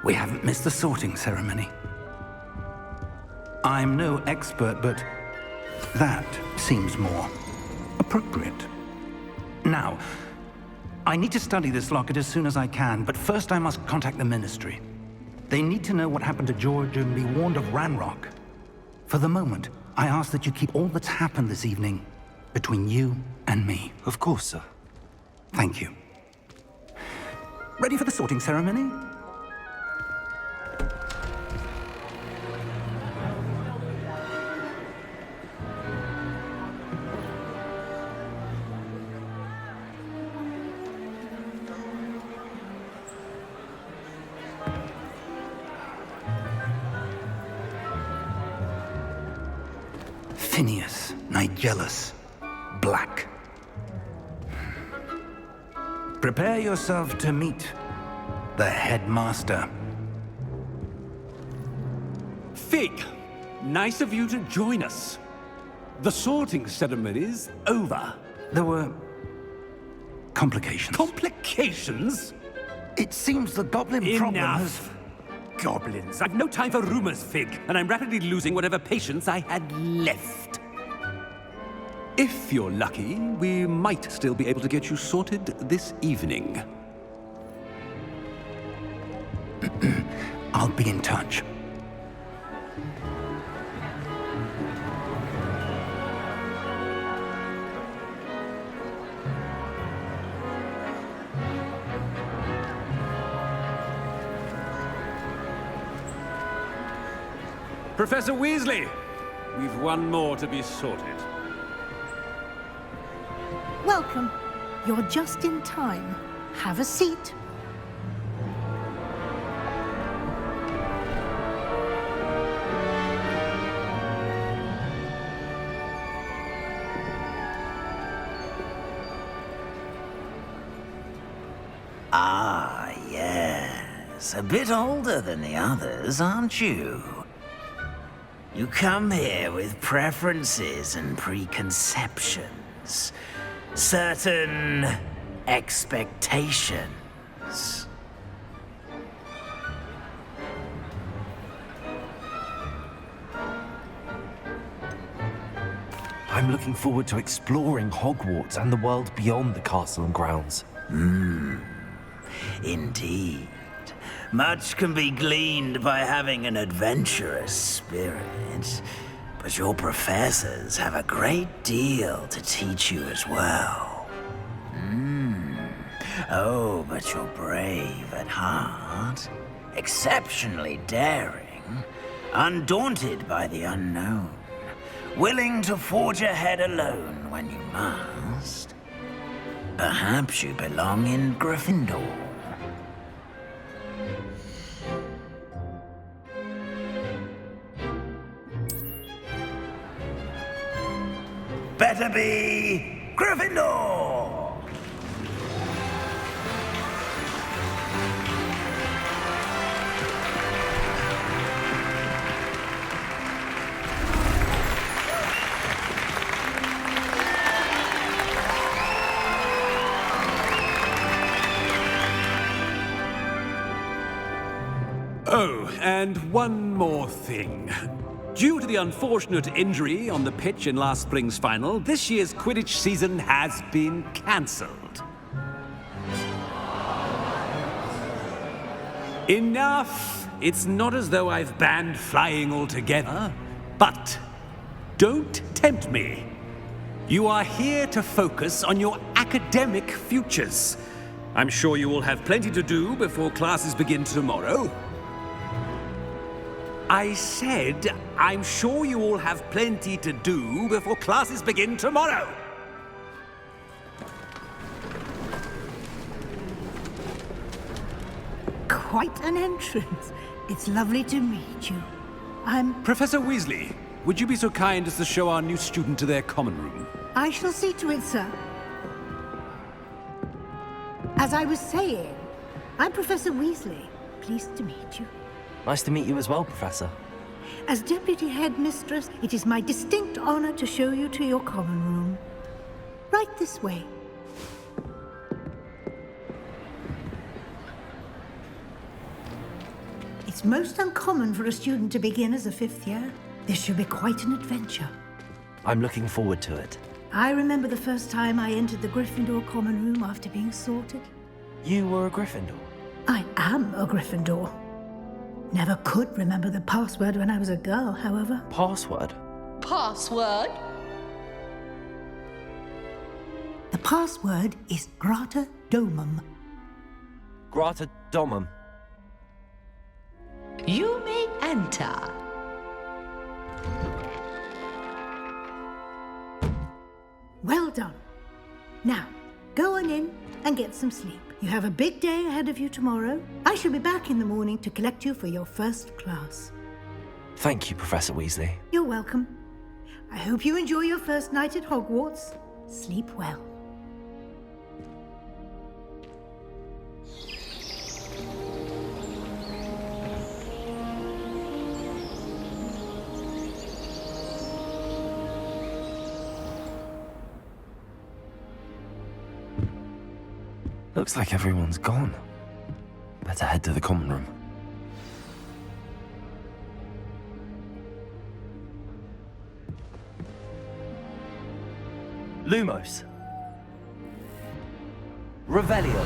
We haven't missed the sorting ceremony. I'm no expert, but that seems more appropriate. Now, I need to study this locket as soon as I can, but first I must contact the Ministry. They need to know what happened to George and be warned of Ranrock. For the moment, I ask that you keep all that's happened this evening between you and me. Of course, sir. Thank you. Ready for the sorting ceremony? Phineas, Nigellus, Black. Prepare yourself to meet the headmaster. Fig, nice of you to join us. The sorting ceremony's over. There were complications. Complications? It seems the goblin problem has... Enough! Goblins. I've no time for rumors, Fig, and I'm rapidly losing whatever patience I had left. If you're lucky, we might still be able to get you sorted this evening. I'll be in touch. Professor Weasley, we've one more to be sorted. Welcome. You're just in time. Have a seat. Ah, yes. A bit older than the others, aren't you? You come here with preferences and preconceptions. Certain expectations. I'm looking forward to exploring Hogwarts and the world beyond the castle and grounds. Indeed. Much can be gleaned by having an adventurous spirit, but your professors have a great deal to teach you as well. Oh, but you're brave at heart, exceptionally daring, undaunted by the unknown, willing to forge ahead alone when you must. Perhaps you belong in Gryffindor. Better be Gryffindor! Oh, and one more thing. Due to the unfortunate injury on the pitch in last spring's final, this year's Quidditch season has been cancelled. Enough! It's not as though I've banned flying altogether, but don't tempt me. You are here to focus on your academic futures. I'm sure you will have plenty to do before classes begin tomorrow. I said, I'm sure you all have plenty to do before classes begin tomorrow. Quite an entrance. It's lovely to meet you. Professor Weasley, would you be so kind as to show our new student to their common room? I shall see to it, sir. As I was saying, I'm Professor Weasley. Pleased to meet you. Nice to meet you as well, Professor. As Deputy Headmistress, it is my distinct honor to show you to your common room. Right this way. It's most uncommon for a student to begin as a 5th year. This should be quite an adventure. I'm looking forward to it. I remember the first time I entered the Gryffindor common room after being sorted. You were a Gryffindor? I am a Gryffindor. Never could remember the password when I was a girl, however. Password? Password? The password is Grata Domum. Grata Domum. You may enter. Well done. Now, go on in and get some sleep. You have a big day ahead of you tomorrow. I shall be back in the morning to collect you for your first class. Thank you, Professor Weasley. You're welcome. I hope you enjoy your first night at Hogwarts. Sleep well. Looks like everyone's gone. Better head to the common room. Lumos. Revelio.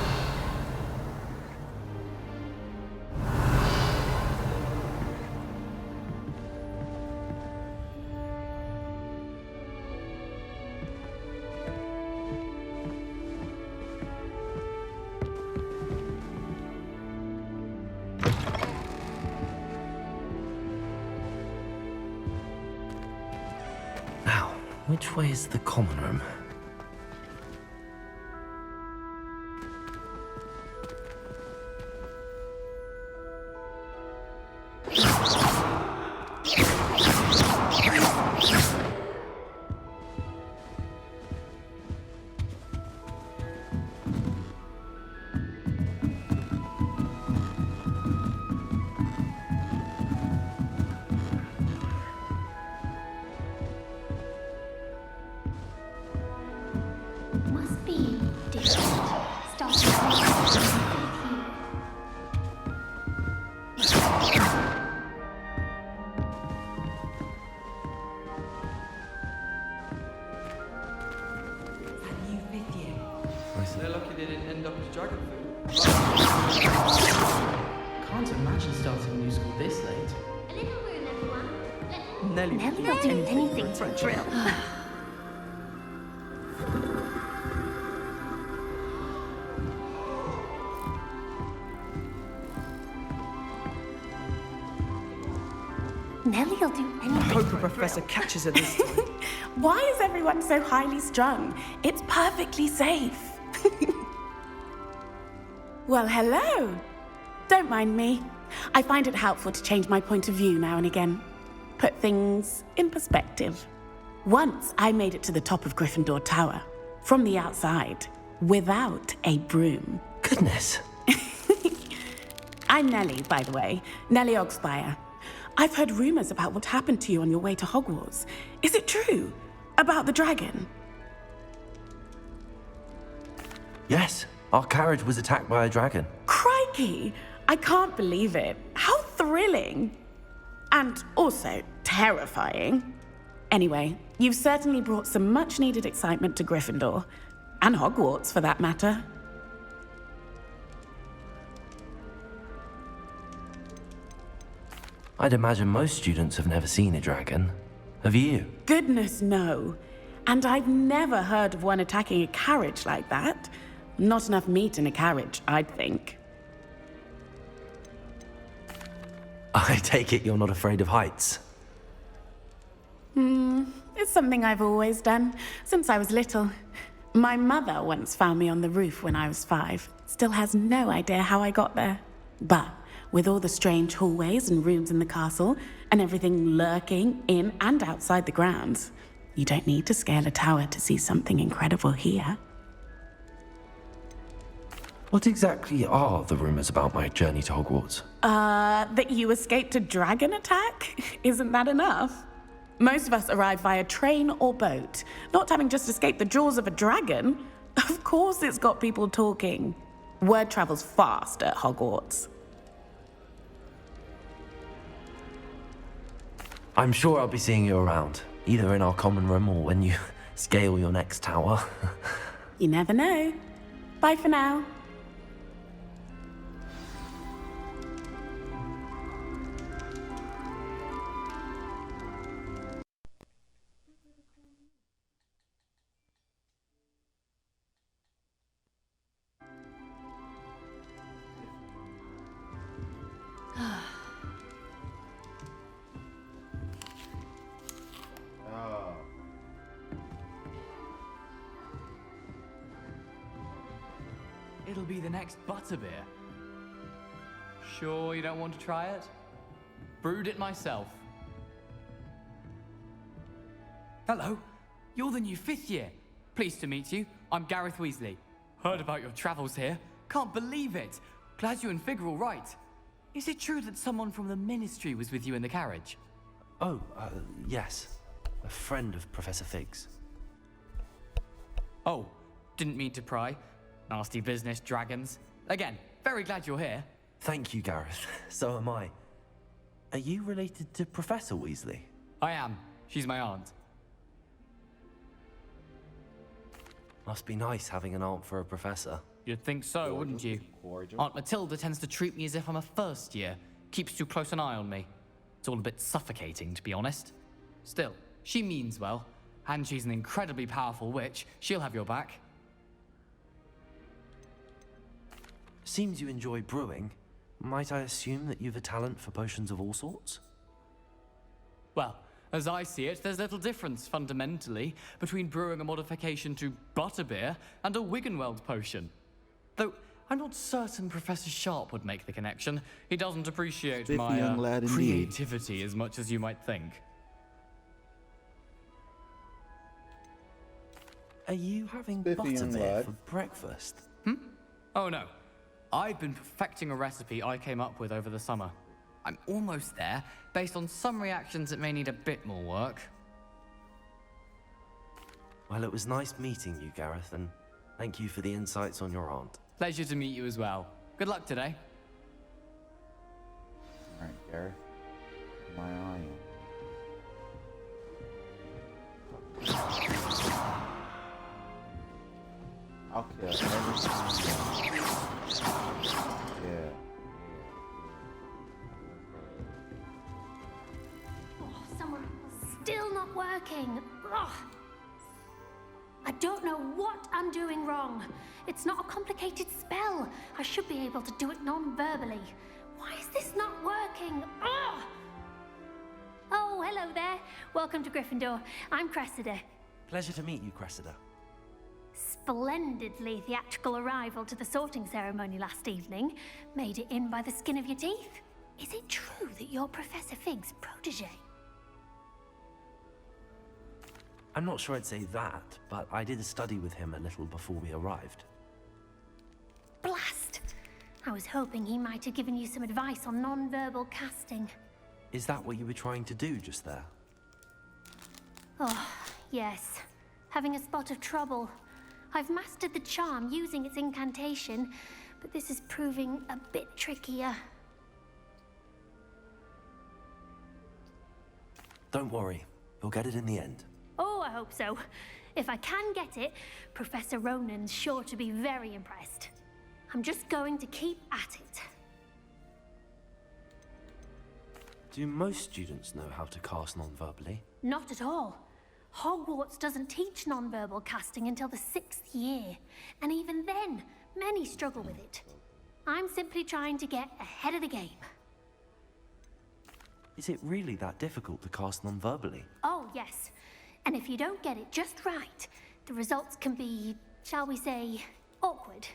Now, which way is the common room? Must be different. Starting They're lucky they didn't end up as dragon food. Can't imagine starting a new school this late. a little room, everyone. Nelly Never do anything to thrill. Nelly'll do anything. Hope the professor catches her this time. Why is everyone so highly strung? It's perfectly safe. Well, hello. Don't mind me. I find it helpful to change my point of view now and again. Put things in perspective. Once I made it to the top of Gryffindor Tower, from the outside, without a broom. Goodness. I'm Nelly, by the way. Nelly Ogspire. I've heard rumors about what happened to you on your way to Hogwarts. Is it true? About the dragon? Yes, our carriage was attacked by a dragon. Crikey! I can't believe it. How thrilling! And also terrifying. Anyway, you've certainly brought some much-needed excitement to Gryffindor. And Hogwarts, for that matter. I'd imagine most students have never seen a dragon. Have you? Goodness, no. And I've never heard of one attacking a carriage like that. Not enough meat in a carriage, I'd think. I take it you're not afraid of heights. It's something I've always done, since I was little. My mother once found me on the roof when I was 5. Still has no idea how I got there. But with all the strange hallways and rooms in the castle, and everything lurking in and outside the grounds, you don't need to scale a tower to see something incredible here. What exactly are the rumors about my journey to Hogwarts? That you escaped a dragon attack? Isn't that enough? Most of us arrive via train or boat, not having just escaped the jaws of a dragon. Of course it's got people talking. Word travels fast at Hogwarts. I'm sure I'll be seeing you around, either in our common room or when you scale your next tower. You never know. Bye for now. It'll be the next butterbeer. Sure you don't want to try it? Brewed it myself. Hello, you're the new 5th year. Pleased to meet you. I'm Gareth Weasley. Heard about your travels here. Can't believe it. Glad you and Fig are all right. Is it true that someone from the Ministry was with you in the carriage? Oh, yes. A friend of Professor Fig's. Oh, didn't mean to pry. Nasty business, dragons. Again, very glad you're here. Thank you, Gareth. So am I. Are you related to Professor Weasley? I am. She's my aunt. Must be nice having an aunt for a professor. You'd think so, wouldn't you? Aunt Matilda tends to treat me as if I'm a first year. Keeps too close an eye on me. It's all a bit suffocating, to be honest. Still, she means well. And she's an incredibly powerful witch. She'll have your back. Seems you enjoy brewing. Might I assume that you've a talent for potions of all sorts? Well, as I see it, there's little difference, fundamentally, between brewing a modification to butterbeer and a Wiggenweld potion. Though, I'm not certain Professor Sharp would make the connection. He doesn't appreciate Spiffy my young lad indeed. creativity as much as you might think. Are you having Spiffy young butterbeer lad. for breakfast? Oh no. I've been perfecting a recipe I came up with over the summer. I'm almost there. Based on some reactions, it may need a bit more work. Well, it was nice meeting you, Gareth, and thank you for the insights on your aunt. Pleasure to meet you as well. Good luck today. Alright, Gareth. My eye. I'll kill every time. Yeah. Oh, someone still not working. Ugh. I don't know what I'm doing wrong. It's not a complicated spell. I should be able to do it non-verbally. Why is this not working? Ugh. Oh, hello there. Welcome to Gryffindor. I'm Cressida. Pleasure to meet you, Cressida. Splendidly theatrical arrival to the sorting ceremony last evening. Made it in by the skin of your teeth. Is it true that you're Professor Fig's protege? I'm not sure I'd say that, but I did a study with him a little before we arrived. Blast! I was hoping he might have given you some advice on non-verbal casting. Is that what you were trying to do just there? Oh, yes. Having a spot of trouble. I've mastered the charm using its incantation, but this is proving a bit trickier. Don't worry, you'll get it in the end. Oh, I hope so. If I can get it, Professor Ronan's sure to be very impressed. I'm just going to keep at it. Do most students know how to cast non-verbally? Not at all. Hogwarts doesn't teach non-verbal casting until the 6th year, and even then, many struggle with it. I'm simply trying to get ahead of the game. Is it really that difficult to cast non-verbally? Oh, yes. And if you don't get it just right, the results can be, shall we say, awkward.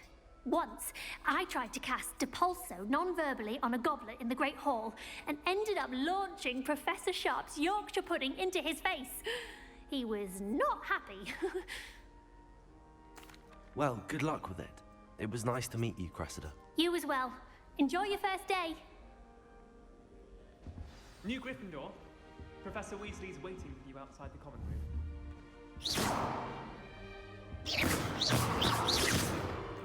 Once, I tried to cast Depulso non-verbally on a goblet in the Great Hall and ended up launching Professor Sharp's Yorkshire pudding into his face. He was not happy. Well, good luck with it. It was nice to meet you, Cressida. You as well. Enjoy your first day. New Gryffindor. Professor Weasley's waiting for you outside the common room.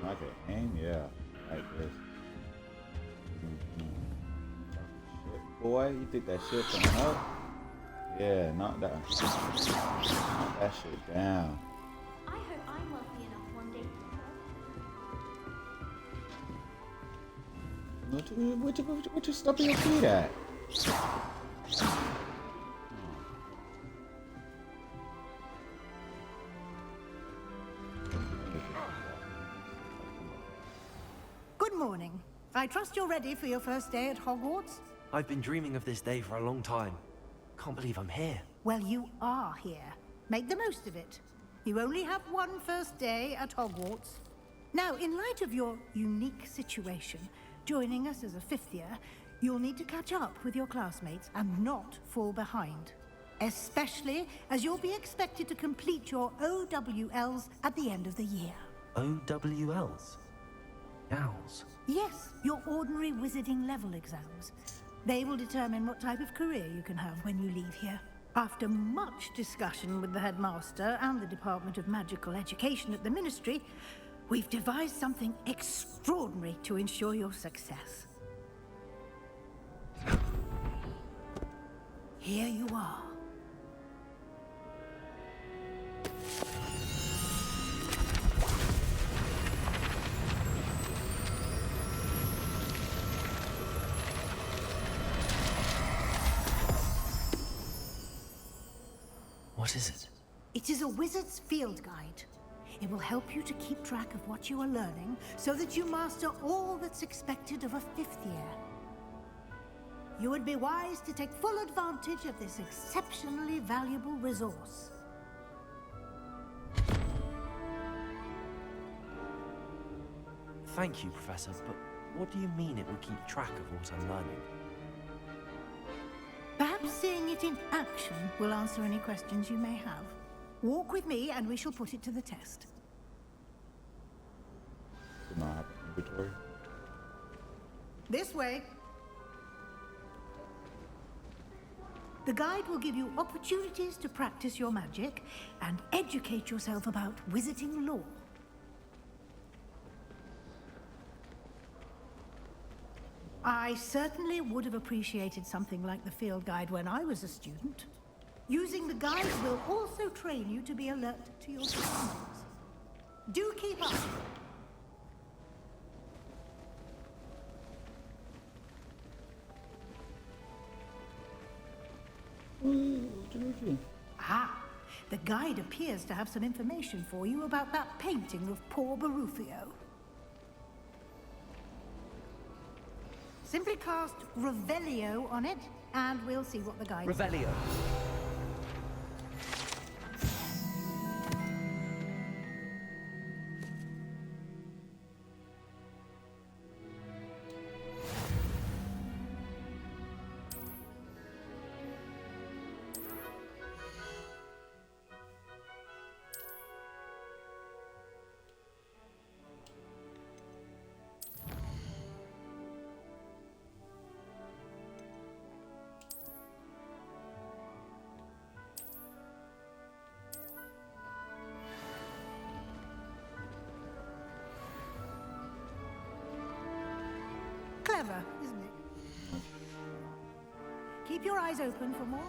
I could aim, yeah. Like this. Shit. Boy, you think that shit coming up? Yeah, knock that. Knock that shit down. I hope I'm wealthy enough one day. What you stopping your feet at? Good morning. I trust you're ready for your first day at Hogwarts? I've been dreaming of this day for a long time. Can't believe I'm here. Well, you are here. Make the most of it. You only have one first day at Hogwarts. Now, in light of your unique situation, joining us as a fifth year, you'll need to catch up with your classmates and not fall behind. Especially as you'll be expected to complete your OWLs at the end of the year. OWLs? Owls? Yes, your ordinary wizarding level exams. They will determine what type of career you can have when you leave here. After much discussion with the headmaster and the Department of Magical Education at the Ministry, we've devised something extraordinary to ensure your success. Here you are. What is it? It is a wizard's field guide. It will help you to keep track of what you are learning so that you master all that's expected of a fifth year. You would be wise to take full advantage of this exceptionally valuable resource. Thank you, Professor, but what do you mean it will keep track of what I'm learning? Perhaps seeing it in action will answer any questions you may have. Walk with me and we shall put it to the test. Do not have inventory. This way. The guide will give you opportunities to practice your magic and educate yourself about wizarding lore. I certainly would have appreciated something like the field guide when I was a student. Using the guide will also train you to be alert to your surroundings. Do keep up. Ah, the guide appears to have some information for you about that painting of poor Barufio. Simply cast Revelio on it, and we'll see what the guide says. Revelio. Clever, isn't it? Keep your eyes open for more.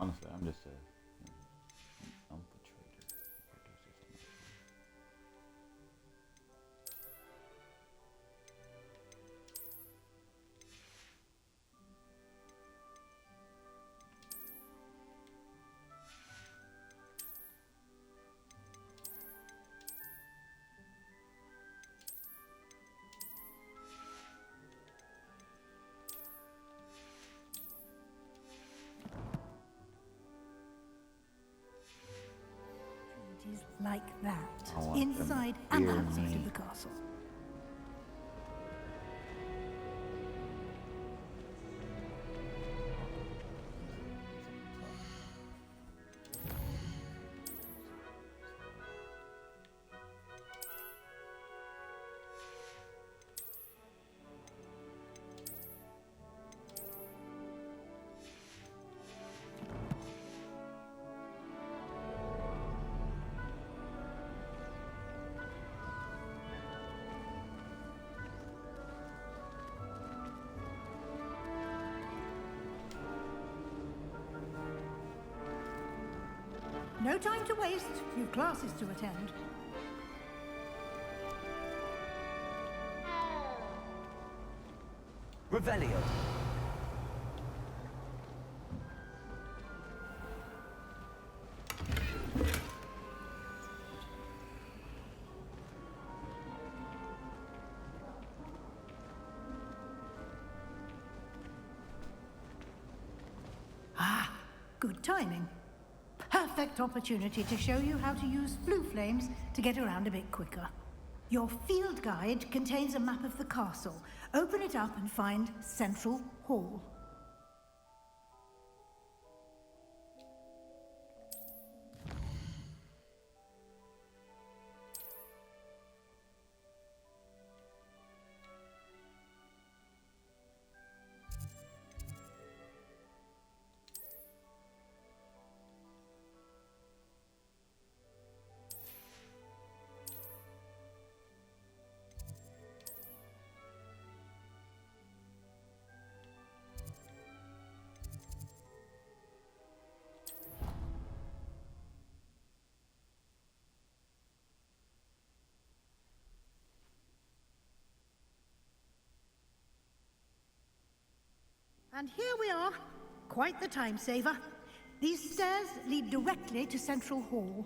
Honestly, I'm just an infiltrator. It is like that, I want them inside to and hear outside me. of the castle. No time to waste. You've classes to attend. Revelio. Good timing. Perfect opportunity to show you how to use blue flames to get around a bit quicker. Your field guide contains a map of the castle. Open it up and find Central Hall. And here we are. Quite the time saver. These stairs lead directly to Central Hall.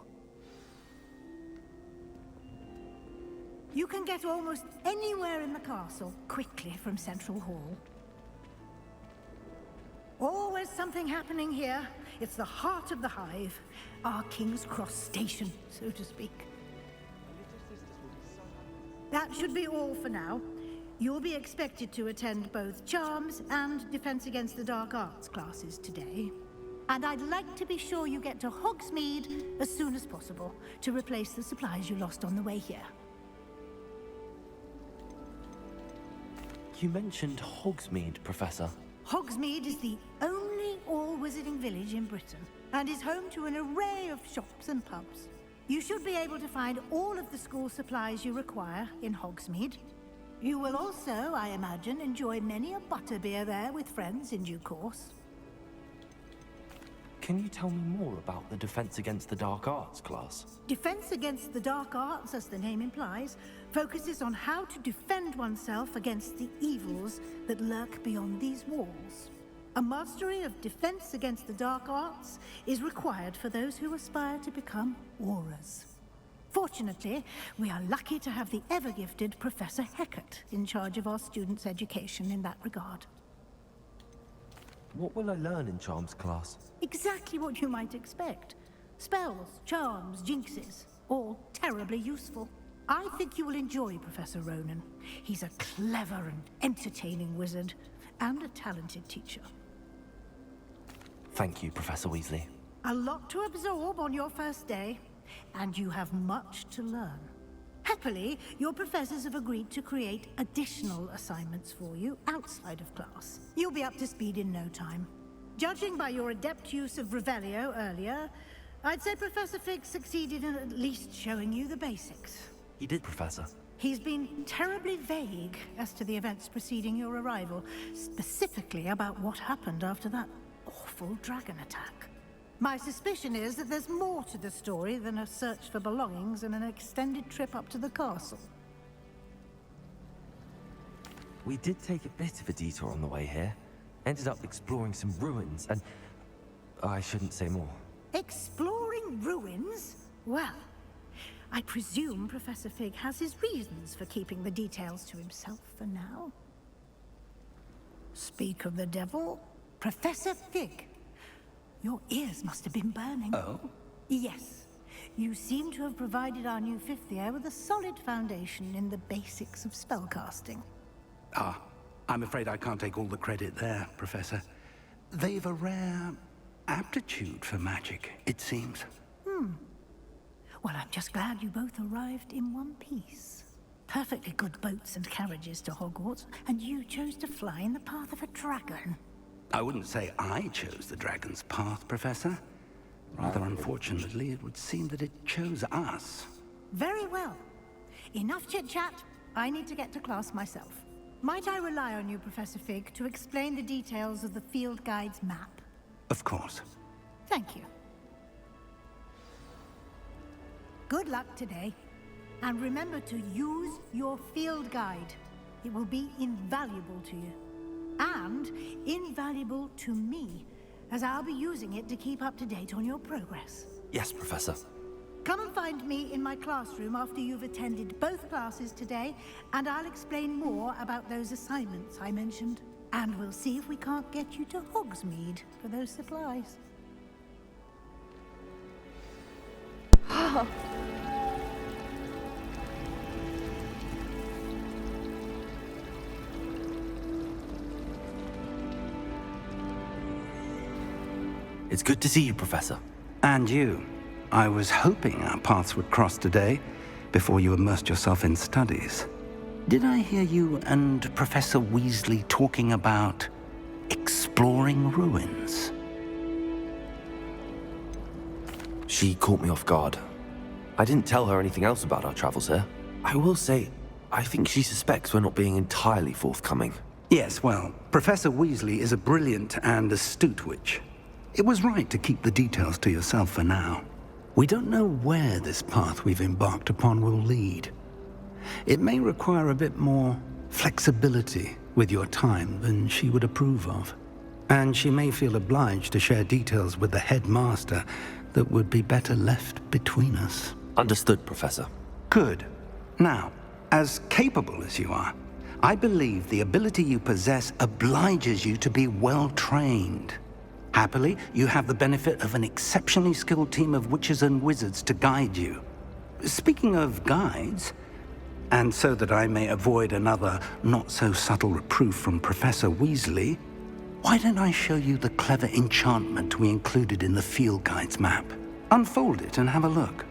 You can get almost anywhere in the castle quickly from Central Hall. Always something happening here. It's the heart of the hive. Our King's Cross station, so to speak. That should be all for now. You'll be expected to attend both Charms and Defense Against the Dark Arts classes today. And I'd like to be sure you get to Hogsmeade as soon as possible to replace the supplies you lost on the way here. You mentioned Hogsmeade, Professor. Hogsmeade is the only all-wizarding village in Britain and is home to an array of shops and pubs. You should be able to find all of the school supplies you require in Hogsmeade. You will also, I imagine, enjoy many a butterbeer there with friends in due course. Can you tell me more about the Defense Against the Dark Arts class? Defense Against the Dark Arts, as the name implies, focuses on how to defend oneself against the evils that lurk beyond these walls. A mastery of Defense Against the Dark Arts is required for those who aspire to become Aurors. Fortunately, we are lucky to have the ever-gifted Professor Hecat in charge of our students' education in that regard. What will I learn in Charms class? Exactly what you might expect. Spells, charms, jinxes, all terribly useful. I think you will enjoy Professor Ronan. He's a clever and entertaining wizard, and a talented teacher. Thank you, Professor Weasley. A lot to absorb on your first day, and you have much to learn. Happily, your professors have agreed to create additional assignments for you outside of class. You'll be up to speed in no time. Judging by your adept use of Revelio earlier, I'd say Professor Fig succeeded in at least showing you the basics. He did, Professor. He's been terribly vague as to the events preceding your arrival, specifically about what happened after that awful dragon attack. My suspicion is that there's more to the story than a search for belongings and an extended trip up to the castle. We did take a bit of a detour on the way here. Ended up exploring some ruins and... I shouldn't say more. Exploring ruins? Well, I presume Professor Fig has his reasons for keeping the details to himself for now. Speak of the devil, Professor Fig. Your ears must have been burning. Oh? Yes. You seem to have provided our new fifth year with a solid foundation in the basics of spellcasting. Ah, I'm afraid I can't take all the credit there, Professor. They've a rare aptitude for magic, it seems. Well, I'm just glad you both arrived in one piece. Perfectly good boats and carriages to Hogwarts, and you chose to fly in the path of a dragon. I wouldn't say I chose the dragon's path, Professor. Rather unfortunately, it would seem that it chose us. Very well. Enough chit-chat. I need to get to class myself. Might I rely on you, Professor Fig, to explain the details of the field guide's map? Of course. Thank you. Good luck today. And remember to use your field guide. It will be invaluable to you. And invaluable to me, as I'll be using it to keep up to date on your progress. Yes, Professor. Come and find me in my classroom after you've attended both classes today, and I'll explain more about those assignments I mentioned. And we'll see if we can't get you to Hogsmeade for those supplies. It's good to see you, Professor. And you. I was hoping our paths would cross today, before you immersed yourself in studies. Did I hear you and Professor Weasley talking about exploring ruins? She caught me off guard. I didn't tell her anything else about our travels here. I will say, I think she suspects we're not being entirely forthcoming. Yes, well, Professor Weasley is a brilliant and astute witch. It was right to keep the details to yourself for now. We don't know where this path we've embarked upon will lead. It may require a bit more flexibility with your time than she would approve of. And she may feel obliged to share details with the headmaster that would be better left between us. Understood, Professor. Good. Now, as capable as you are, I believe the ability you possess obliges you to be well trained. Happily, you have the benefit of an exceptionally skilled team of witches and wizards to guide you. Speaking of guides, and so that I may avoid another not-so-subtle reproof from Professor Weasley, why don't I show you the clever enchantment we included in the field guide's map? Unfold it and have a look.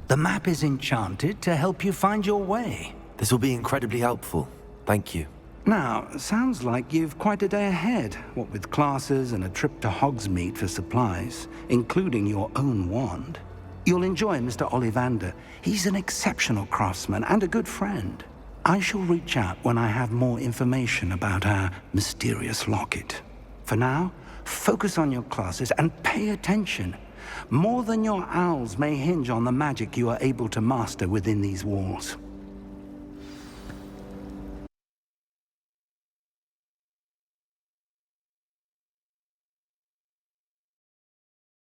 The map is enchanted to help you find your way. This will be incredibly helpful. Thank you. Now, sounds like you've quite a day ahead, what with classes and a trip to Hogsmeade for supplies, including your own wand. You'll enjoy Mr. Ollivander. He's an exceptional craftsman and a good friend. I shall reach out when I have more information about our mysterious locket. For now, focus on your classes and pay attention. More than your owls may hinge on the magic you are able to master within these walls.